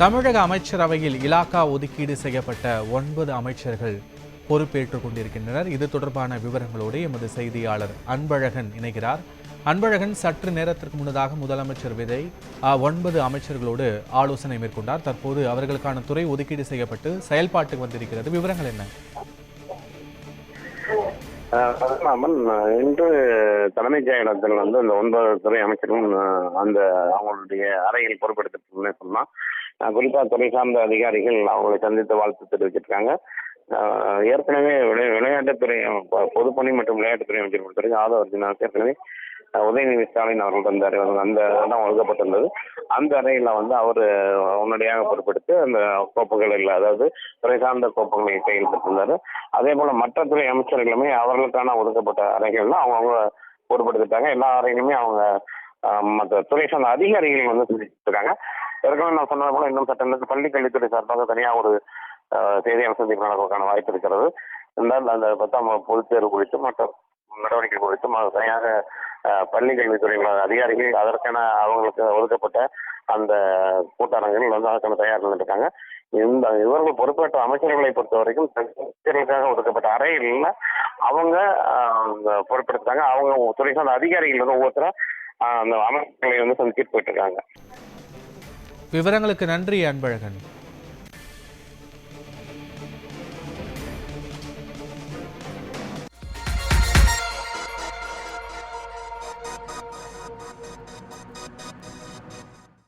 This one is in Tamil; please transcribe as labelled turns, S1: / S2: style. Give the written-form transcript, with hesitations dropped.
S1: தமிழக அமைச்சரவையில் இலாகா ஒதுக்கீடு செய்யப்பட்ட 9 அமைச்சர்கள் பொறுப்பேற்றுக் கொண்டிருக்கின்றனர். இது தொடர்பான விவரங்களோடு எமது செய்தியாளர் அன்பழகன் இணைகிறார். அன்பழகன், சற்று நேரத்திற்கு முன்னதாக முதலமைச்சர் விஜய் 9 அமைச்சர்களோடு ஆலோசனை மேற்கொண்டார். தற்போது அவர்களுக்கான துறை ஒதுக்கீடு செய்யப்பட்டு செயல்பாட்டுக்கு வந்திருக்கிறது. விவரங்கள் என்ன?
S2: இன்று தலைமைச் செயலகத்தில் இந்த 9 துறை அமைச்சரும் அந்த அவங்களுடைய அறையில் பொறுப்பெடுத்துட்டு சொன்னா, குறிப்பா துறை சார்ந்த அதிகாரிகள் அவங்களை சந்தித்து வாழ்த்து தெரிவிச்சிருக்காங்க. ஏற்கனவே விளையாட்டுத்துறை, பொதுப்பணி மற்றும் விளையாட்டுத்துறை அமைச்சர் பொறுத்தவரைக்கும் ஆதவ அர்ஜுனாவுக்கு ஏற்கனவே உதயநிதி ஸ்டாலின் அவர்கள் வந்தார். அந்த இடம் ஒதுக்கப்பட்டிருந்தது. அந்த அறையில் அவர் உடனடியாக பொறுப்பெடுத்து அந்த கோப்புகள் இல்லை, அதாவது துறை சார்ந்த கோப்புகளை கையில் பெற்றிருந்தாரு. அதே போல மற்ற துறை அமைச்சர்களுமே அவர்களுக்கான ஒதுக்கப்பட்ட அறைகள்லாம் அவங்க பொறுப்பெடுத்துட்டாங்க. எல்லா அறைகளுமே அவங்க மற்ற துறை சார்ந்த அதிகாரிகள் செஞ்சுருக்காங்க. ஏற்கனவே நான் சொன்னது போல இன்னும் சட்ட பள்ளி கல்வித்துறை சார்பாக தனியாக ஒரு செய்தியாளர் சந்திப்பு நடப்பதற்கான வாய்ப்பு இருக்கிறது. இருந்தால் அந்த 10ஆம் பொதுத் தேர்வு குறித்து மற்ற நடவடிக்கை குறித்தும் தனியாக பள்ளி கல்வித்துறை அதிகாரிகள் அதற்கான அவங்களுக்கு ஒதுக்கப்பட்ட அந்த கூட்டரங்கில் அதற்கான தயார் இருக்காங்க. இவர்கள் பொறுப்பேற்ற அமைச்சர்களை பொறுத்த வரைக்கும் அமைச்சர்களுக்காக ஒதுக்கப்பட்ட அறையில் அவங்க பொறுப்பெடுத்தாங்க. அவங்க துறை சார்ந்த அதிகாரிகள் ஒவ்வொருத்தரும் அந்த அமைச்சர்களை சந்திச்சுட்டு போயிட்டு இருக்காங்க.
S1: விவரங்களுக்கு நன்றி அன்பழகன்.